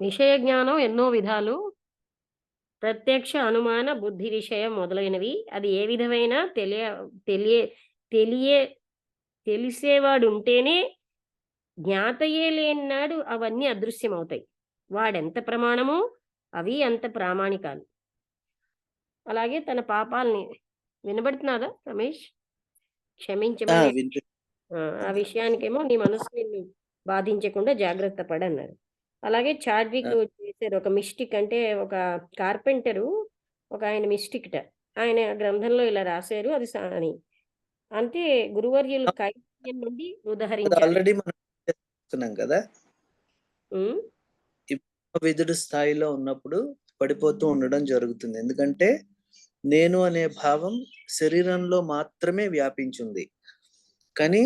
విషయ జ్ఞానం ఎన్నో విధాలు. ప్రత్యక్ష, అనుమాన, బుద్ధి విషయం మొదలైనవి. అది ఏ విధమైన తెలియ తెలియే తెలిసేవాడుంటేనే జ్ఞాతయే లేనినాడు అవన్నీ అదృశ్యమవుతాయి. వాడెంత ప్రమాణమో అవి అంత ప్రామాణికాలు. అలాగే తన పాపాల్ని వినబడుతున్నాదా రమేష్? క్షమించమని వినిపి ఆ విషయానికేమో నీ మనసు నిన్ను బాధించకుండా జాగ్రత్త పడన్నారు. అలాగే చాడ్విక్ చేశారు ఒక మిస్టిక్. అంటే ఒక కార్పెంటరు ఆయన మిస్టిక్‌ట. ఆయన గ్రంథంలో ఇలా రాశారు. అది అని. అంటే గురువర్యులు కైవల్యం నుండి ఉదహరించారు. ఆల్రెడీ మనం చేస్తున్నాం కదా. హ్మ్. విధుడు స్థాయిలో ఉన్నప్పుడు పడిపోతూ ఉండడం జరుగుతుంది. ఎందుకంటే నేను అనే భావం శరీరంలో మాత్రమే వ్యాపించింది, కానీ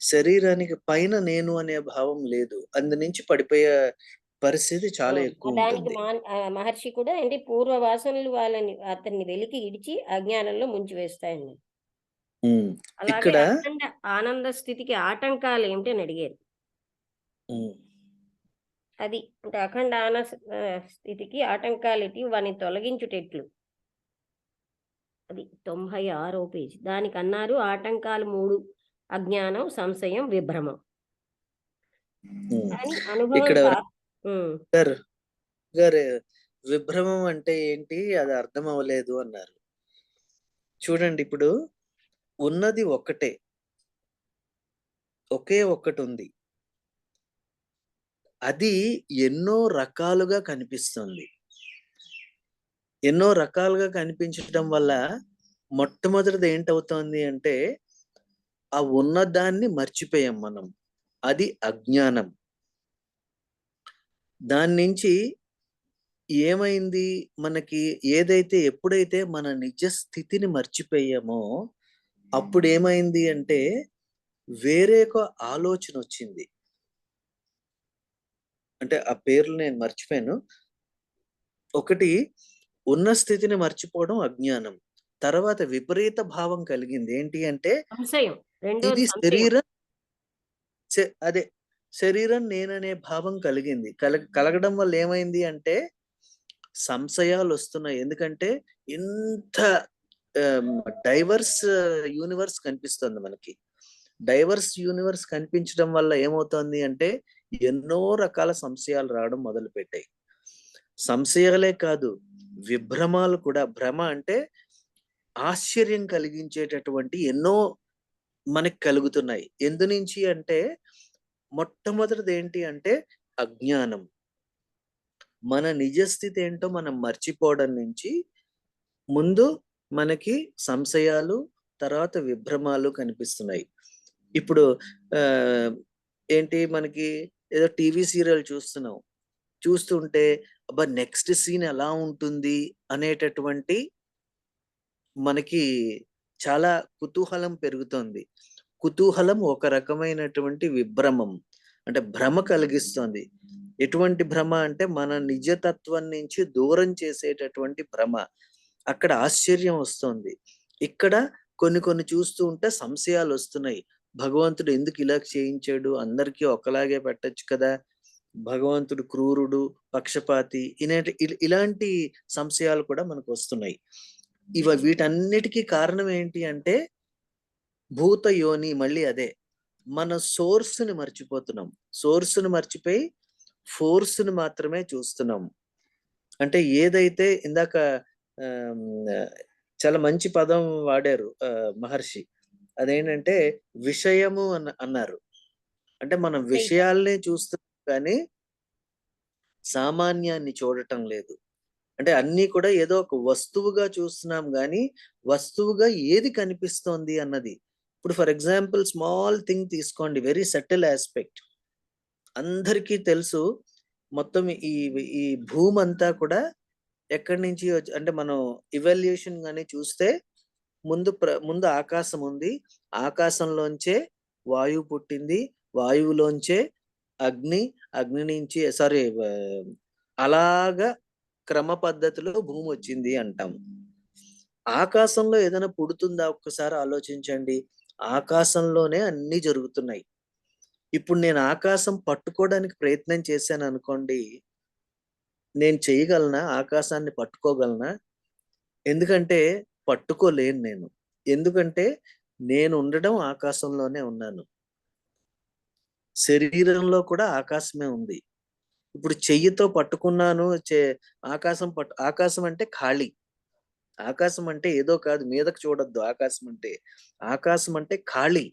శరీరానికి పైన నేను అనే భావం లేదు. అందు నుంచి పడిపోయే పరిస్థితి చాలా ఎక్కువ దానికి ఉంటుంది. మహర్షి కూడా ఏంటి పూర్వ వాసనలు అతన్ని వెలికి ఇడిచి అజ్ఞానంలో ముంచివేస్తాయండి. అలాగే ఇక్కడ అఖండ ఆనంద స్థితికి ఆటంకాలు ఏమిటి అని అడిగారు. అది అంటే అఖండ స్థితికి ఆటంకాలేటి వాని తొలగించుటెట్లు. అది 96వ పేజీ. దానికన్నారు ఆటంకాలు 3: అజ్ఞానం, సంశయం, విభ్రమం. అని అనుభవం ఇక్కడ హ్మ్. గారు విభ్రమం అంటే ఏంటి, అది అర్థం అవ్వలేదు అన్నారు. చూడండి, ఇప్పుడు ఉన్నది ఒక్కటే, ఒకే ఒక్కటి ఉంది. అది ఎన్నో రకాలుగా కనిపిస్తుంది. ఎన్నో రకాలుగా కనిపించడం వల్ల మొట్టమొదటిది ఏంటవుతోంది అంటే, ఆ ఉన్నదాన్ని మర్చిపోయాం మనం. అది అజ్ఞానం. దాని నుంచి ఏమైంది మనకి, ఏదైతే ఎప్పుడైతే మన నిజ స్థితిని మర్చిపోయామో అప్పుడు ఏమైంది అంటే వేరే ఒక ఆలోచన వచ్చింది. అంటే ఆ పేర్లు నేను మర్చిపోయాను. ఒకటి ఉన్న స్థితిని మర్చిపోవడం అజ్ఞానం. తర్వాత విపరీత భావం కలిగింది. ఏంటి అంటే సంశయం. రెండోది ఇది సంశయం. శరీరం, అదే శరీరం నేననే భావం కలిగింది. కలగడం వల్ల ఏమైంది అంటే సంశయాలు వస్తున్నాయి. ఎందుకంటే ఇంత డైవర్స్ యూనివర్స్ కనిపిస్తుంది మనకి. డైవర్స్ యూనివర్స్ కనిపించడం వల్ల ఏమవుతోంది అంటే ఎన్నో రకాల సంశయాలు రావడం మొదలు పెట్టాయి. సంశయాలే కాదు, విభ్రమాలు కూడా. భ్రమ అంటే ఆశ్చర్యం కలిగించేటటువంటి ఎన్నో మనకి కలుగుతున్నాయి. ఎందు నుంచి అంటే మొట్టమొదటిది ఏంటి అంటే అజ్ఞానం. మన నిజస్థితి ఏంటో మనం మర్చిపోవడం నుంచి ముందు మనకి సంశయాలు, తర్వాత విభ్రమాలు కనిపిస్తున్నాయి. ఇప్పుడు ఏంటి మనకి ఏదో టీవీ సీరియల్ చూస్తున్నాం. చూస్తుంటే అబ్బా నెక్స్ట్ సీన్ ఎలా ఉంటుంది అనేటటువంటి మనకి చాలా కుతూహలం పెరుగుతోంది. కుతూహలం ఒక రకమైనటువంటి విభ్రమం, అంటే భ్రమ కలిగిస్తుంది. ఎటువంటి భ్రమ అంటే మన నిజతత్వం నుంచి దూరం చేసేటటువంటి భ్రమ. అక్కడ ఆశ్చర్యం వస్తుంది. ఇక్కడ కొన్ని కొన్ని చూస్తూ ఉంటే సంశయాలు వస్తున్నాయి. భగవంతుడు ఎందుకు ఇలా చేయించాడు, అందరికీ ఒకలాగే పెట్టొచ్చు కదా, భగవంతుడు క్రూరుడు, పక్షపాతి, ఇలాంటి సంశయాలు కూడా మనకు వస్తున్నాయి. వీటన్నిటికీ కారణం ఏంటి అంటే భూత యోని. మళ్ళీ అదే, మన సోర్స్ ని మర్చిపోతున్నాం. సోర్స్ ని మర్చిపోయి ఫోర్స్ ని మాత్రమే చూస్తున్నాం. అంటే ఏదైతే ఇందాక చాలా మంచి పదం వాడారు మహర్షి. అదేంటంటే విషయము అన్నారు. అంటే మనం విషయాల్ని చూస్తున్నాం కానీ సామాన్యాన్ని చూడటం లేదు. అంటే అన్నీ కూడా ఏదో ఒక వస్తువుగా చూస్తున్నాం గానీ వస్తువుగా ఏది కనిపిస్తోంది అన్నది. ఇప్పుడు ఫర్ ఎగ్జాంపుల్ స్మాల్ థింగ్ తీసుకోండి, వెరీ సటిల్ ఆస్పెక్ట్. అందరికీ తెలుసు మొత్తం ఈ ఈ భూమి అంతా కూడా ఎక్కడి నుంచి అంటే మనం ఇవాల్యుయేషన్ గాని చూస్తే ముందు ఆకాశం ఉంది. ఆకాశంలోంచే వాయువు పుట్టింది. వాయువులోంచే అగ్ని, అగ్ని నుంచి అలాగా క్రమ పద్ధతిలో భూమి వచ్చింది అంటాం. ఆకాశంలో ఏదైనా పుడుతుందా ఒక్కసారి ఆలోచించండి. ఆకాశంలోనే అన్ని జరుగుతున్నాయి. ఇప్పుడు నేను ఆకాశం పట్టుకోవడానికి ప్రయత్నం చేశాను అనుకోండి, నేను చేయగలనా? ఆకాశాన్ని పట్టుకోగలనా? ఎందుకంటే పట్టుకోలేను నేను. ఎందుకంటే నేను ఉండడం ఆకాశంలోనే ఉన్నాను. శరీరంలో కూడా ఆకాశమే ఉంది. ఇప్పుడు చెయ్యితో పట్టుకున్నాను. ఆకాశం అంటే ఖాళీ. ఆకాశం అంటే ఏదో కాదు, మీదకి చూడొద్దు ఆకాశం అంటే. ఆకాశం అంటే ఖాళీ.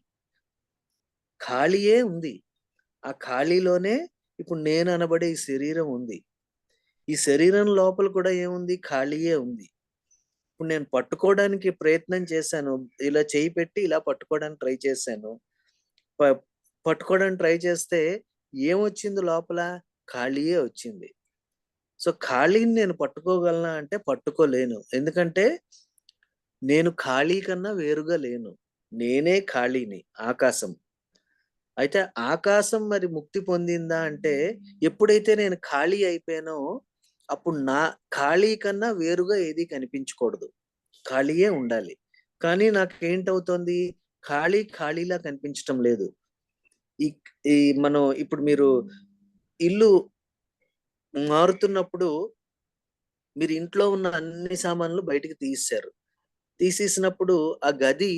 ఖాళీయే ఉంది. ఆ ఖాళీలోనే ఇప్పుడు నేను అనబడే ఈ శరీరం ఉంది. ఈ శరీరం లోపల కూడా ఏముంది? ఖాళీయే ఉంది. ఇప్పుడు నేను పట్టుకోవడానికి ప్రయత్నం చేశాను. ఇలా చెయ్యి పెట్టి ఇలా పట్టుకోవడానికి ట్రై చేశాను. ప పట్టుకోవడానికి ట్రై చేస్తే ఏమొచ్చింది లోపల? ఖాళీయే వచ్చింది. సో, ఖాళీని నేను పట్టుకోగలనా అంటే పట్టుకోలేను. ఎందుకంటే నేను ఖాళీ కన్నా వేరుగా లేను. నేనే ఖాళీని, ఆకాశం. అయితే ఆకాశం మరి ముక్తి పొందిందా అంటే, ఎప్పుడైతే నేను ఖాళీ అయిపోయానో, అప్పుడు నా ఖాళీ కన్నా వేరుగా ఏది కనిపించకూడదు. ఖాళీయే ఉండాలి. కానీ నాకేంటవుతోంది? ఖాళీలా కనిపించటం లేదు. ఈ ఈ మనం ఇప్పుడు మీరు ఇల్లు మారుతున్నప్పుడు మీరు ఇంట్లో ఉన్న అన్ని సామాన్లు బయటికి తీసేశారు. తీసేసినప్పుడు ఆ గది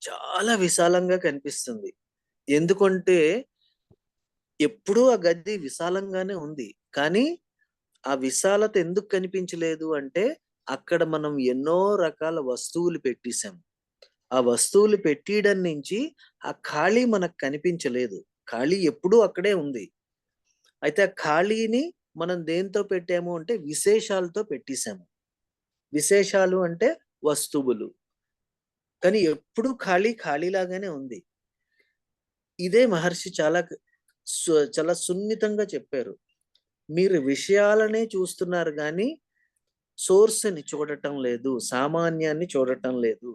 చాలా విశాలంగా కనిపిస్తుంది. ఎందుకంటే ఎప్పుడూ ఆ గది విశాలంగానే ఉంది. కానీ ఆ విశాలత ఎందుకు కనిపించలేదు అంటే, అక్కడ మనం ఎన్నో రకాల వస్తువులు పెట్టేసాం. ఆ వస్తువులు పెట్టీయడం నుంచి ఆ ఖాళీ మనకు కనిపించలేదు. ఖాళీ ఎప్పుడూ అక్కడే ఉంది. అయితే ఆ ఖాళీని మనం దేనితో పెట్టాము అంటే విశేషాలతో పెట్టేసాము. విశేషాలు అంటే వస్తువులు. కానీ ఎప్పుడూ ఖాళీలాగానే ఉంది. ఇదే మహర్షి చాలా సున్నితంగా చెప్పారు. మీరు విషయాలనే చూస్తున్నారు గానీ, సోర్స్‌ని చూడటం లేదు. సామాన్యాన్ని చూడటం లేదు.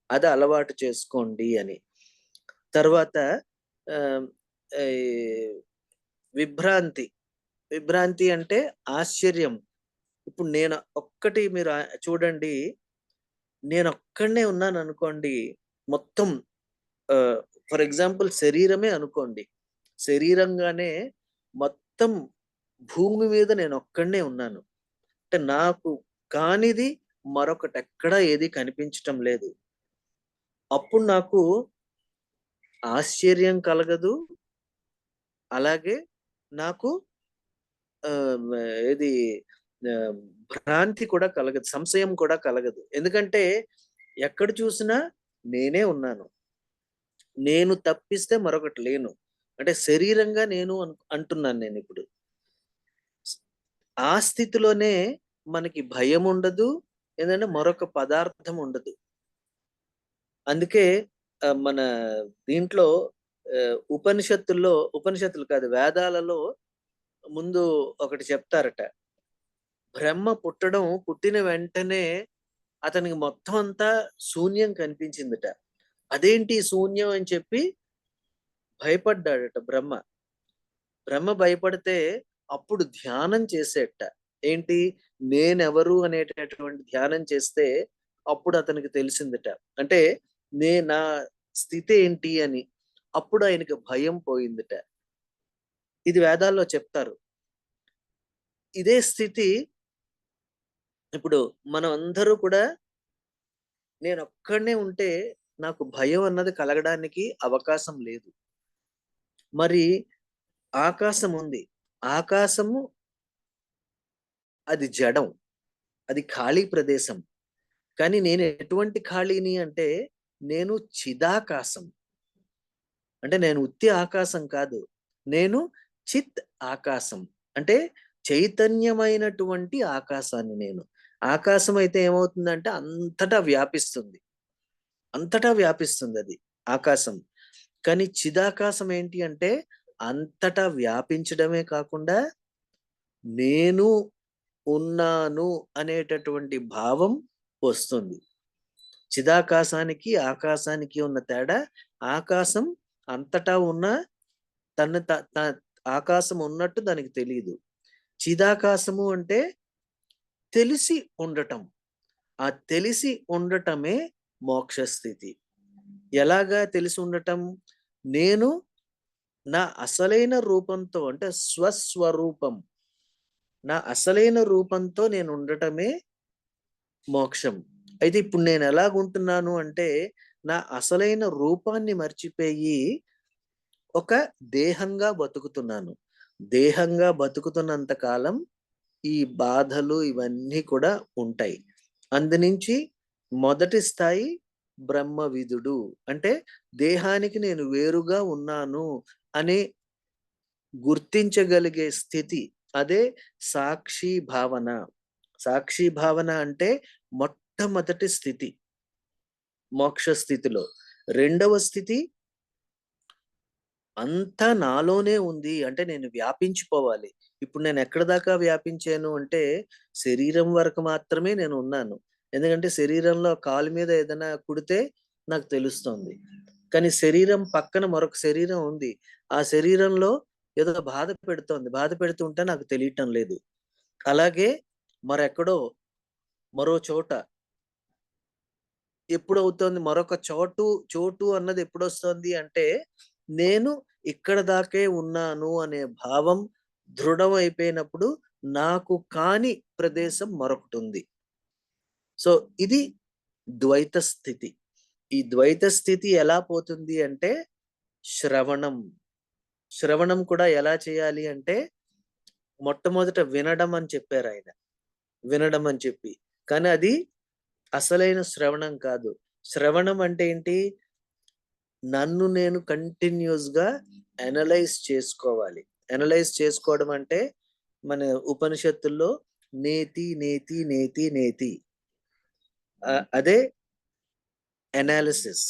అది అలవాటు చేసుకోండి అని. తర్వాత ఆహ్, ఈ విభ్రాంతి. విభ్రాంతి అంటే ఆశ్చర్యం. ఇప్పుడు మీరు చూడండి. నేనొక్కడినే ఉన్నాననుకోండి. మొత్తం ఆహ్, ఫర్ ఎగ్జాంపుల్ శరీరమే అనుకోండి. శరీరంగానే మొత్తం భూమి మీద నేనొక్కడినే ఉన్నాను. అంటే నాకు కానిది మరొకటెక్కడా ఏది కనిపించటం లేదు. అప్పుడు నాకు ఆశ్చర్యం కలగదు. అలాగే నాకు ఆహ్, ఏది ఆహ్, భ్రాంతి కూడా కలగదు. సంశయం కూడా కలగదు. ఎందుకంటే ఎక్కడ చూసినా నేనే ఉన్నాను. నేను తప్పిస్తే మరొకటి లేను. అంటే శరీరంగా నేను అంటున్నాను నేనిప్పుడు. ఆ స్థితిలోనే మనకి భయముండదు. ఏందంటే మరొక పదార్థం ఉండదు. అందుకే మన దీంట్లో ఉపనిషత్తులు కాదు, వేదాలలో ముందు ఒకటి చెప్తారట. పుట్టిన వెంటనే అతనికి మొత్తం అంతా శూన్యం కనిపించిందట. అదేంటి శూన్యం అని చెప్పి భయపడ్డాడట బ్రహ్మ. బ్రహ్మ భయపడితే అప్పుడు ధ్యానం చేసేట. ఏంటి? నేనెవరు అనేటటువంటి ధ్యానం చేస్తే అప్పుడు అతనికి తెలిసిందట. అంటే నా స్థితి ఏంటి అని. అప్పుడు ఆయనకి భయం పోయిందట. ఇది వేదాల్లో చెప్తారు. ఇదే స్థితి ఇప్పుడు మనం అందరూ కూడా నేనొక్కడినే ఉంటే నాకు భయం అన్నది కలగడానికి అవకాశం లేదు. మరి ఆకాశం ఉంది. ఆకాశము అది జడం. అది ఖాళీ ప్రదేశం. కానీ నేను ఎటువంటి ఖాళీని అంటే నేను చిదాకాశం. అంటే నేను ఉత్తి ఆకాశం కాదు. నేను చిత్ ఆకాశం. అంటే చైతన్యమైనటువంటి ఆకాశాన్ని నేను. ఆకాశం అయితే ఏమవుతుందంటే అంతటా వ్యాపిస్తుంది. అంతటా వ్యాపిస్తుందది ఆకాశం. కానీ చిదాకాశం ఏంటి అంటే అంతటా వ్యాపించడమే కాకుండా నేను ఉన్నాను అనేటటువంటి భావం వస్తుంది. చిదాకాశానికి, ఆకాశానికి ఉన్న తేడా, ఆకాశం అంతటా ఉన్న తను త త ఆకాశం ఉన్నట్టు దానికి తెలీదు. చిదాకాశము అంటే తెలిసి ఉండటం. ఆ తెలిసి ఉండటమే మోక్ష స్థితి. ఎలాగా తెలిసి ఉండటం? నేను నా అసలైన రూపంతో అంటే స్వస్వరూపం. నా అసలైన రూపంతో నేను ఉండటమే మోక్షం. అయితే ఇప్పుడు నేను ఎలాగుంటున్నాను అంటే, నా అసలైన రూపాన్ని మర్చిపోయి ఒక దేహంగా బతుకుతున్నాను. దేహంగా బతుకుతున్నంత కాలం ఈ బాధలు ఇవన్నీ కూడా ఉంటాయి. అందునించి మొదటి స్థాయి బ్రహ్మవిదుడు. అంటే దేహానికి నేను వేరుగా ఉన్నాను అనే గుర్తించగలిగే స్థితి. అదే సాక్షి భావన. సాక్షి భావన అంటే మొట్టమొదటి స్థితి మోక్ష స్థితిలో. రెండవ స్థితి అంతా నాలోనే ఉంది. అంటే నేను వ్యాపించిపోవాలి. ఇప్పుడు నేను ఎక్కడి దాకా వ్యాపించాను అంటే, శరీరం వరకు మాత్రమే నేను ఉన్నాను. ఎందుకంటే శరీరంలో కాలు మీద ఏదైనా కుడితే నాకు తెలుస్తోంది. కానీ శరీరం పక్కన మరొక శరీరం ఉంది. ఆ శరీరంలో ఏదో బాధ పెడుతోంది. బాధ పెడుతుంటే నాకు తెలియటం లేదు. అలాగే మరెక్కడో మరో చోట ఎప్పుడవుతోంది మరొక చోటు అన్నది ఎప్పుడొస్తోంది అంటే, నేను ఇక్కడ దాకే ఉన్నాను అనే భావం దృఢమైపోయినప్పుడు నాకు కాని ప్రదేశం మరొకటుంది. సో, ఇది ద్వైత స్థితి. ఈ ద్వైత స్థితి ఎలా పోతుంది అంటే శ్రవణం. శ్రవణం కూడా ఎలా చేయాలి అంటే, మొట్టమొదట వినడం అని చెప్పారాయన. వినడం అని చెప్పి. కానీ అది అసలైన శ్రవణం కాదు. శ్రవణం అంటే ఏంటి? నన్ను నేను కంటిన్యూస్‌గా అనలైజ్ చేసుకోవాలి. అనలైజ్ చేసుకోవడం అంటే మన ఉపనిషత్తుల్లో నేతి, నేతి, నేతి, నేతి. అదే అనాలిసిస్.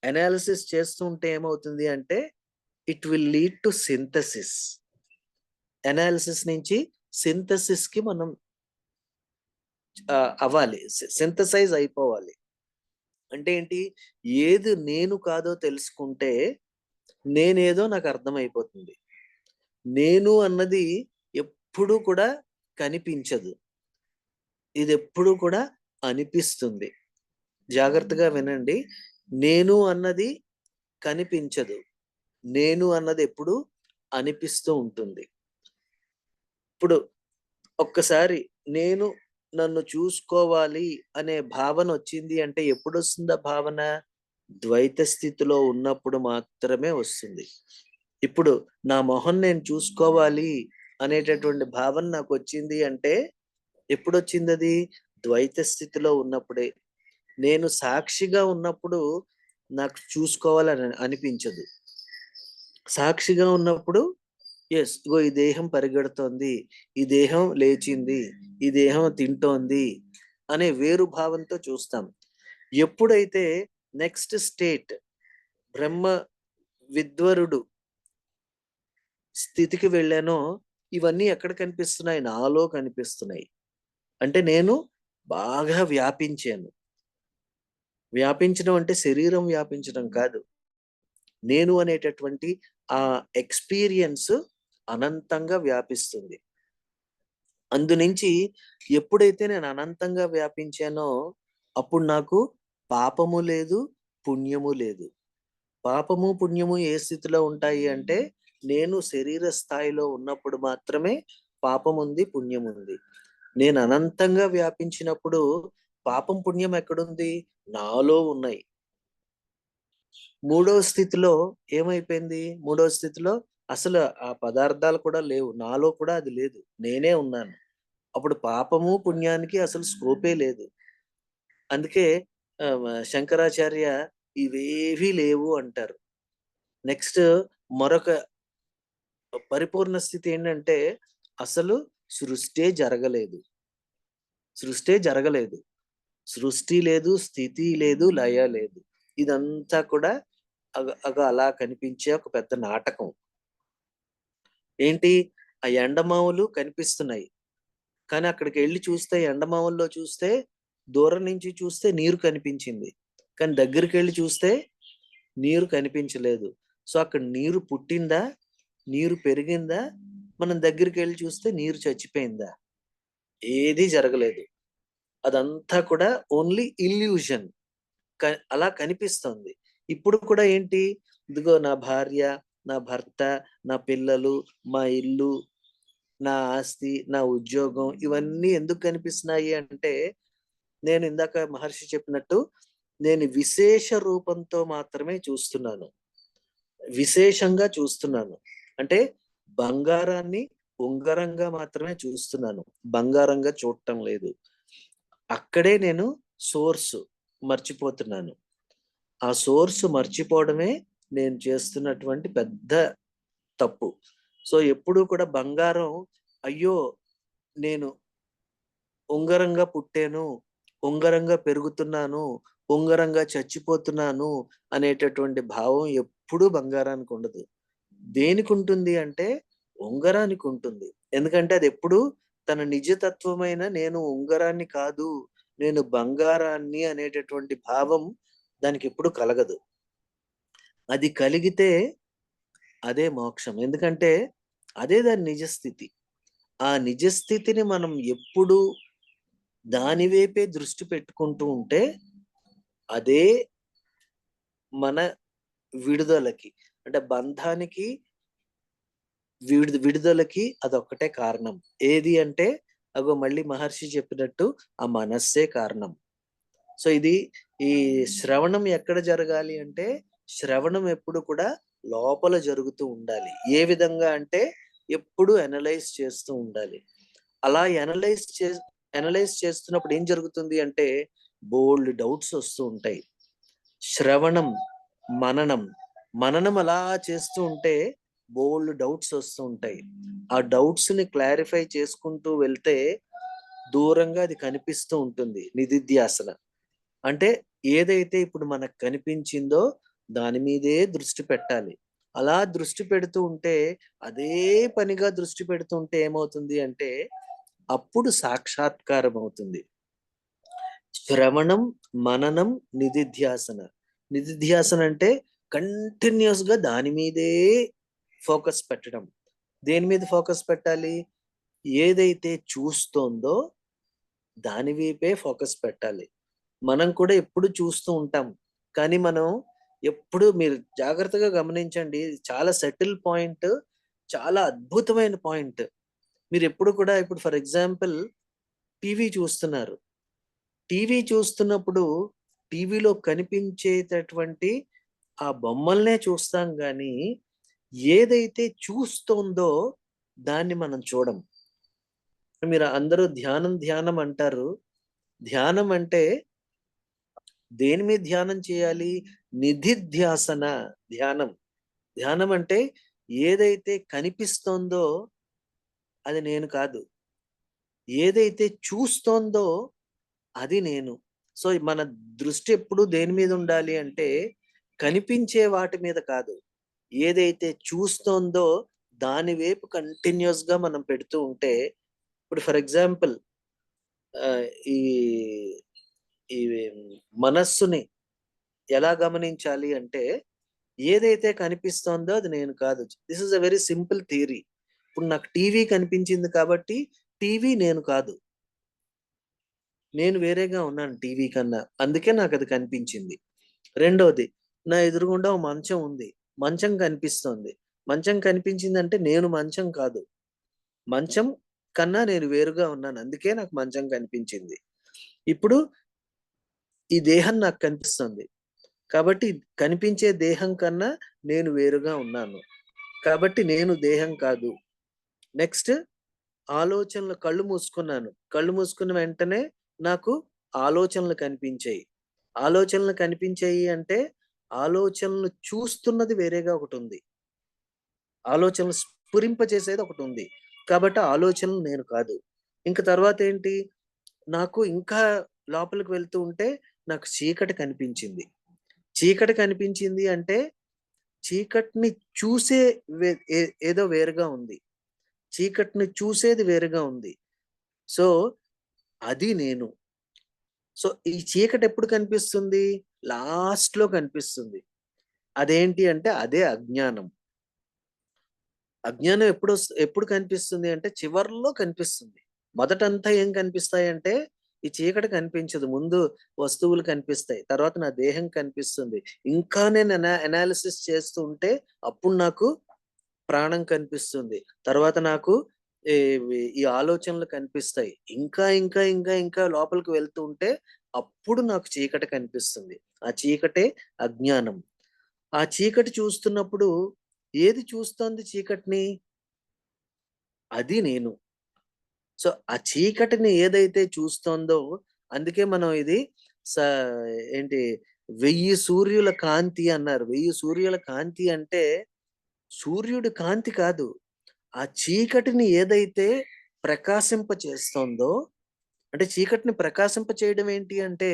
అనాలిసిస్ చేస్తూ ఉంటే ఏమవుతుంది అంటే it will lead to synthesis. Analysis నుంచి సింథసిస్‌కి మనం అవ్వాలి. సింథసైజ్ అయిపోవాలి. అంటే ఏంటి? ఏది నేను కాదో తెలుసుకుంటే నేనేదో నాకు అర్థమైపోతుంది. నేను అన్నది ఎప్పుడూ కూడా కనిపించదు. ఇదెప్పుడూ కూడా అనిపిస్తుంది. జాగ్రత్తగా వినండి. నేను అన్నది కనిపించదు. నేను అన్నది ఎప్పుడూ అనిపిస్తూ ఉంటుంది. ఇప్పుడు ఒక్కసారి నేను నన్ను చూసుకోవాలి అనే భావన వచ్చింది అంటే ఎప్పుడొస్తుంది ఆ భావన? ద్వైత స్థితిలో ఉన్నప్పుడు మాత్రమే వస్తుంది. ఇప్పుడు నా మొహం నేను చూసుకోవాలి అనేటటువంటి భావన నాకొచ్చింది అంటే ఎప్పుడొచ్చిందది? ద్వైత స్థితిలో ఉన్నప్పుడే. నేను సాక్షిగా ఉన్నప్పుడు నాకు చూసుకోవాలని అనిపించదు. సాక్షిగా ఉన్నప్పుడు యెస్. ఇగో ఈ దేహం పరిగెడుతోంది. ఈ దేహం లేచింది. ఈ దేహం తింటోంది అనే వేరు భావంతో చూస్తాం. ఎప్పుడైతే నెక్స్ట్ స్టేట్ బ్రహ్మ విద్వరుడు స్థితికి వెళ్ళానో ఇవన్నీ ఎక్కడ కనిపిస్తున్నాయి? నాలో కనిపిస్తున్నాయి. అంటే నేను బాగా వ్యాపించాను. వ్యాపించడం అంటే శరీరం వ్యాపించడం కాదు. నేను అనేటటువంటి ఆ ఎక్స్‌పీరియన్స్ అనంతంగా వ్యాపిస్తుంది. అందునించి ఎప్పుడైతే నేను అనంతంగా వ్యాపించానో అప్పుడు నాకు పాపము లేదు, పుణ్యము లేదు. పాపము, పుణ్యము ఏ స్థితిలో ఉంటాయి అంటే నేను శరీర స్థాయిలో ఉన్నప్పుడు మాత్రమే పాపముంది, పుణ్యముంది. నేను అనంతంగా వ్యాపించినప్పుడు పాపం, పుణ్యం ఎక్కడుంది? నాలో ఉన్నాయి. మూడో స్థితిలో ఏమైపోయింది? మూడో స్థితిలో అసలు ఆ పదార్థాలు కూడా లేవు. నాలో కూడా అది లేదు. నేనే ఉన్నాను. అప్పుడు పాపము, పుణ్యానికి అసలు స్కోపే లేదు. అందుకే శంకరాచార్య ఇవేవీ లేవు అంటారు. నెక్స్ట్ మరొక పరిపూర్ణ స్థితి ఏంటంటే అసలు సృష్టే జరగలేదు. సృష్టే జరగలేదు. సృష్టి లేదు, స్థితి లేదు, లయ లేదు. ఇదంతా కూడా అలా కనిపించే ఒక పెద్ద నాటకం. ఏంటి? ఆ ఎండమావులు కనిపిస్తున్నాయి. కానీ అక్కడికెళ్లి చూస్తే ఎండమావుల్లో చూస్తే దూరం నుంచి చూస్తే నీరు కనిపించింది. కానీ దగ్గరికెళ్లి చూస్తే నీరు కనిపించలేదు. సో, అక్కడ నీరు పుట్టిందా? నీరు పెరిగిందా? మనం దగ్గరికెళ్లి చూస్తే నీరు చచ్చిపోయిందా? ఏదీ జరగలేదు. అదంతా కూడా ఓన్లీ ఇల్యూషన్. అలా కనిపిస్తోంది. ఇప్పుడు కూడా ఏంటి? ఇదిగో నా భార్య, నా భర్త, నా పిల్లలు, మా ఇల్లు నా ఆస్తి, నా ఉద్యోగం ఇవన్నీ ఎందుకు కనిపిస్తున్నాయి అంటే, నేను ఇందాక మహర్షి చెప్పినట్టు నేను విశేష రూపంతో మాత్రమే చూస్తున్నాను. విశేషంగా చూస్తున్నాను. అంటే బంగారాన్ని ఉంగరంగా మాత్రమే చూస్తున్నాను. బంగారంగా చూడటం లేదు. అక్కడే నేను సోర్స్ మర్చిపోతున్నాను. ఆ సోర్స్ మర్చిపోవడమే నేను చేస్తున్నటువంటి పెద్ద తప్పు. సో ఎప్పుడూ కూడా బంగారం, అయ్యో! నేను ఉంగరంగా పుట్టాను, ఉంగరంగా పెరుగుతున్నాను, ఉంగరంగా చచ్చిపోతున్నాను అనేటటువంటి భావం ఎప్పుడూ బంగారానికి ఉండదు. దేనికుంటుంది అంటే ఉంగరానికి ఉంటుంది. ఎందుకంటే అది ఎప్పుడూ తన నిజతత్వమైన నేను ఉంగరాన్ని కాదు, నేను బంగారాన్ని అనేటటువంటి భావం దానికెప్పుడు కలగదు. అది కలిగితే అదే మోక్షం. ఎందుకంటే అదే దాని నిజస్థితి. ఆ నిజస్థితిని మనం ఎప్పుడు దాని వైపే దృష్టి పెట్టుకుంటూ ఉంటే అదే మన విడుదలకి, అంటే బంధానికి, విడుదలకి అదొక్కటే కారణం. ఏది అంటే అగో మళ్ళీ మహర్షి చెప్పినట్టు ఆ మనస్సే కారణం. సో ఇది ఈ శ్రవణం ఎక్కడ జరగాలి అంటే, శ్రవణం ఎప్పుడు కూడా లోపల జరుగుతూ ఉండాలి. ఏ విధంగా అంటే ఎప్పుడు అనలైజ్ చేస్తూ ఉండాలి. అలా అనలైజ్ చేస్తున్నప్పుడు ఏం జరుగుతుంది అంటే బోల్డ్ డౌట్స్ వస్తూ ఉంటాయి. శ్రవణం, మననం, మననం అలా చేస్తూ ఉంటే బోల్డ్ డౌట్స్ వస్తూ ఉంటాయి. ఆ డౌట్స్ ని క్లారిఫై చేసుకుంటూ వెళ్తే దూరంగా అది కనిపిస్తూ ఉంటుంది నిధిధ్యాసన. అంటే ఏదైతే ఇప్పుడు మనకు కనిపించిందో దాని మీదే దృష్టి పెట్టాలి. అలా దృష్టి పెడుతూ ఉంటే, అదే పనిగా దృష్టి పెడుతూ ఉంటే ఏమవుతుంది అంటే అప్పుడు సాక్షాత్కారం అవుతుంది. శ్రవణం, మననం, నిధిధ్యాసన. నిధిధ్యాసన అంటే కంటిన్యూస్ గా దాని మీదే ఫోకస్ పెట్టడం. దేని మీద ఫోకస్ పెట్టాలి? ఏదైతే చూస్తోందో దాని వైపే ఫోకస్ పెట్టాలి. మనం కూడా ఎప్పుడు చూస్తూ ఉంటాం. కానీ మనం ఎప్పుడు, మీరు జాగ్రత్తగా గమనించండి. ఇది చాలా సెటిల్ పాయింట్. చాలా అద్భుతమైన పాయింట్. మీరెప్పుడు కూడా ఇప్పుడు ఫర్ ఎగ్జాంపుల్ టీవీ చూస్తున్నారు. టీవీ చూస్తున్నప్పుడు టీవీలో కనిపించేటటువంటి ఆ బొమ్మలనే చూస్తాం గానీ, ఏదైతే చూస్తోందో దాన్ని మనం చూడం. మీరు అందరూ ధ్యానం, ధ్యానం అంటారు. ధ్యానం అంటే దేని మీద ధ్యానం చేయాలి? నిధిధ్యాసన ధ్యానం. ధ్యానం అంటే ఏదైతే కనిపిస్తోందో అది నేను కాదు. ఏదైతే చూస్తోందో అది నేను. సో మన దృష్టి ఎప్పుడు దేని మీద ఉండాలి అంటే కనిపించే వాటి మీద కాదు. ఏదైతే చూస్తోందో దాని వైపు కంటిన్యూస్ గా మనం పెడుతూ ఉంటే, ఇప్పుడు ఫర్ ఎగ్జాంపుల్ ఈ ఈ మనస్సుని ఎలా గమనించాలి అంటే, ఏదైతే కనిపిస్తోందో అది నేను కాదు. This is a very simple theory. ఇప్పుడు నాకు టీవీ కనిపించింది కాబట్టి టీవీ నేను కాదు. నేను వేరేగా ఉన్నాను టీవీ కన్నా. అందుకే నాకది కనిపించింది. రెండోది, నా ఎదురుగుండా ఓ మంచం ఉంది. మంచం కనిపిస్తోంది. మంచం కనిపించిందంటే నేను మంచం కాదు. మంచం కన్నా నేను వేరుగా ఉన్నాను. అందుకే నాకు మంచం కనిపించింది. ఇప్పుడు ఈ దేహం నాకు కనిపిస్తుంది. కాబట్టి కనిపించే దేహం కన్నా నేను వేరుగా ఉన్నాను. కాబట్టి నేను దేహం కాదు. నెక్స్ట్, ఆలోచనలు, కళ్ళు మూసుకున్నాను. కళ్ళు మూసుకున్న వెంటనే నాకు ఆలోచనలు కనిపించాయి. ఆలోచనలు కనిపించాయి అంటే ఆలోచనలు చూస్తున్నది వేరేగా ఒకటుంది. ఆలోచనలు స్ఫురింపజేసేది ఒకటుంది. కాబట్టి ఆలోచనలు నేను కాదు. ఇంక తర్వాత ఏంటి? నాకు ఇంకా లోపలికి వెళ్తూ ఉంటే నాకు చీకటి కనిపించింది. చీకటి కనిపించింది అంటే చీకటిని చూసే ఏదో వేరుగా ఉంది. చీకటిని చూసేది వేరుగా ఉంది. సో అది నేను. సో ఈ చీకటి ఎప్పుడు కనిపిస్తుంది? లాస్ట్ లో కనిపిస్తుంది. అదేంటి అంటే అదే అజ్ఞానం. అజ్ఞానం ఎప్పుడు కనిపిస్తుంది అంటే చివర్లో కనిపిస్తుంది. మొదటంతా ఏం కనిపిస్తాయంటే ఈ చీకటి కనిపించదు. ముందు వస్తువులు కనిపిస్తాయి. తర్వాత నా దేహం కనిపిస్తుంది. ఇంకా నేను అనాలిసిస్ చేస్తూ ఉంటే అప్పుడు నాకు ప్రాణం కనిపిస్తుంది. తర్వాత నాకు ఈ ఆలోచనలు కనిపిస్తాయి. ఇంకా, ఇంకా, ఇంకా, ఇంకా లోపలికి వెళ్తూ ఉంటే అప్పుడు నాకు చీకటి కనిపిస్తుంది. ఆ చీకటే అజ్ఞానం. ఆ చీకటి చూస్తున్నప్పుడు ఏది చూస్తోంది చీకటిని? అది నేను. సో, ఆ చీకటిని ఏదైతే చూస్తోందో అందుకే మనం ఇది స ఏంటి 1000 సూర్యుల కాంతి అన్నారు. 1000 సూర్యుల కాంతి అంటే సూర్యుడి కాంతి కాదు. ఆ చీకటిని ఏదైతే ప్రకాశింపచేస్తోందో అంటే చీకటిని ప్రకాశింపచేయడం ఏంటి అంటే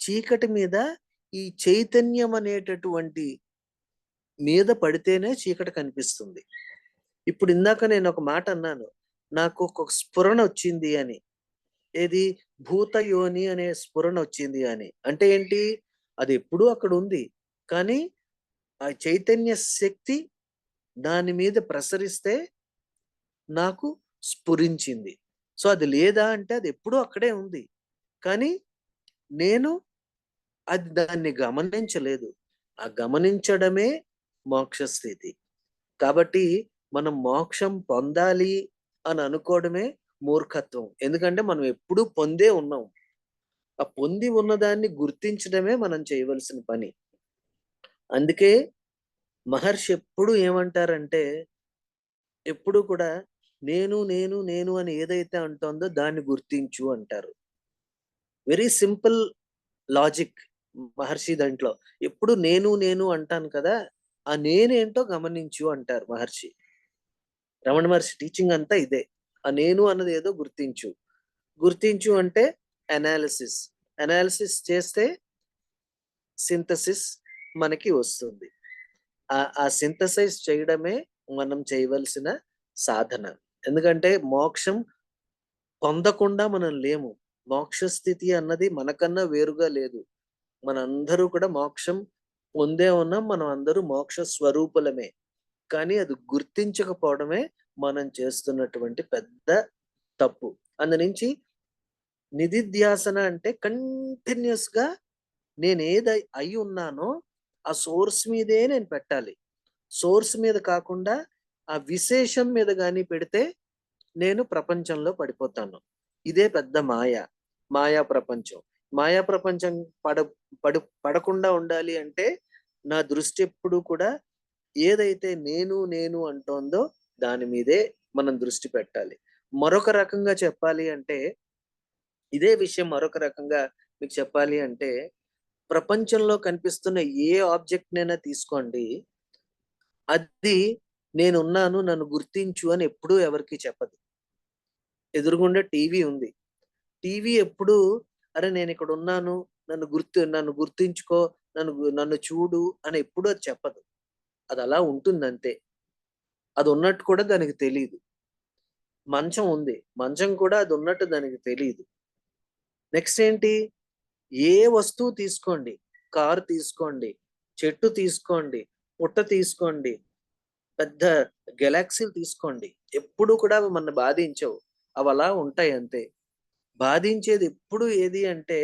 చీకటి మీద ఈ చైతన్యం అనేటటువంటి మీద పడితేనే చీకటి కనిపిస్తుంది. ఇప్పుడు ఇందాక నేను ఒక మాట అన్నాను. నాకు ఒక స్ఫురణ వచ్చింది అని. ఏది భూతయోని అనే స్ఫురణ వచ్చింది అని. అంటే ఏంటి? అది ఎప్పుడూ అక్కడ ఉంది. కానీ ఆ చైతన్య శక్తి దాని మీద ప్రసరిస్తే నాకు స్ఫురించింది. సో, అది లేదా అంటే అది ఎప్పుడూ అక్కడే ఉంది. కానీ నేను దాన్ని గమనించలేదు. ఆ గమనించడమే మోక్ష స్థితి. కాబట్టి మనం మోక్షం పొందాలి అని అనుకోవడమే మూర్ఖత్వం. ఎందుకంటే మనం ఎప్పుడూ పొందే ఉన్నాం. ఆ పొంది ఉన్నదాన్ని గుర్తించడమే మనం చేయవలసిన పని. అందుకే మహర్షి ఎప్పుడు ఏమంటారంటే, ఎప్పుడు కూడా నేను, నేను, నేను అని ఏదైతే అంటోందో దాన్ని గుర్తించు అంటారు. వెరీ సింపుల్ లాజిక్ మహర్షి దాంట్లో. ఎప్పుడు నేను, నేను అంటాను కదా! ఆ నేనేంటో గమనించు అంటారు మహర్షి. రమణ మహర్షి టీచింగ్ అంతా ఇదే. ఆ నేను అన్నది ఏదో గుర్తించు. గుర్తించు అంటే అనాలిసిస్. అనాలిసిస్ చేస్తే సింథసిస్ మనకి వస్తుంది. ఆ సింథసైజ్ చేయడమే మనం చేయవలసిన సాధన. ఎందుకంటే మోక్షం పొందకుండా మనం లేము. మోక్ష స్థితి అన్నది మనకన్నా వేరుగా లేదు. మనందరూ కూడా మోక్షం పొందే ఉన్నాం. మనం అందరూ మోక్ష స్వరూపులమే. కానీ అది గుర్తించకపోవడమే మనం చేస్తున్నటువంటి పెద్ద తప్పు. అందునుంచి నిధిధ్యాసన అంటే కంటిన్యూయస్‌గా నేనేది అయి ఉన్నానో ఆ సోర్స్ మీదే నేను పెట్టాలి. సోర్స్ మీద కాకుండా ఆ విశేషం మీద గాని పెడితే నేను ప్రపంచంలో పడిపోతాను. ఇదే పెద్ద మాయ. మాయా ప్రపంచం. మాయా ప్రపంచం పడ పడకుండా ఉండాలి అంటే నా దృష్టి ఎప్పుడూ కూడా ఏదైతే నేను, నేను అంటోందో దాని మీదే మనం దృష్టి పెట్టాలి. మరొక రకంగా చెప్పాలి అంటే ఇదే విషయం మరొక రకంగా మీకు చెప్పాలి అంటే ప్రపంచంలో కనిపిస్తున్న ఏ ఆబ్జెక్ట్‌నైనా తీసుకోండి. అది నేనున్నాను నన్ను గుర్తించు అని ఎప్పుడూ ఎవరికీ చెప్పదు. ఎదురుగుండా టీవీ ఉంది. టీవీ ఎప్పుడూ అరె నేనిక్కడున్నాను. నన్ను గుర్తించుకో. నన్ను చూడు అని ఎప్పుడూ అది చెప్పదు. అదలా ఉంటుందంతే. అదున్నట్టు కూడా దానికి తెలీదు. మంచం ఉంది. మంచం కూడా అదున్నట్టు దానికి తెలీదు. నెక్స్ట్ ఏంటి? ఏ వస్తువు తీసుకోండి. కారు తీసుకోండి. చెట్టు తీసుకోండి. పుట్ట తీసుకోండి. పెద్ద గెలాక్సీలు తీసుకోండి. ఎప్పుడూ కూడా అవి మనల్ని బాధించవు. అవలా ఉంటాయి అంతే. బాధించేది ఎప్పుడు ఏది అంటే,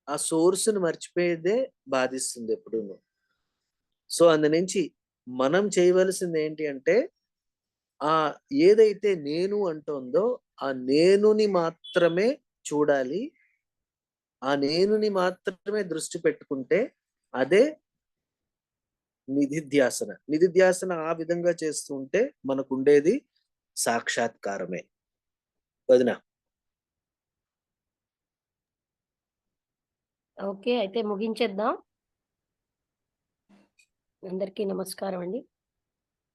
ఆ సోర్స్‌ని మర్చిపోయేదే బాధిస్తుంది ఎప్పుడూను. సో, అందునించి మనం చేయవలసింది ఏంటి అంటే, ఏదైతే నేను అంటోందో, ఆ నేనుని మాత్రమే చూడాలి. ఆ నేనుని మాత్రమే దృష్టి పెట్టుకుంటే, అదే నిధిధ్యాసన. నిధిధ్యాసన ఆ విధంగా చేస్తూ ఉంటే మనకుండేది సాక్షాత్కారమే. వదినా. ఓకే. అయితే ముగించేద్దాం. అందరికీ నమస్కారం అండి.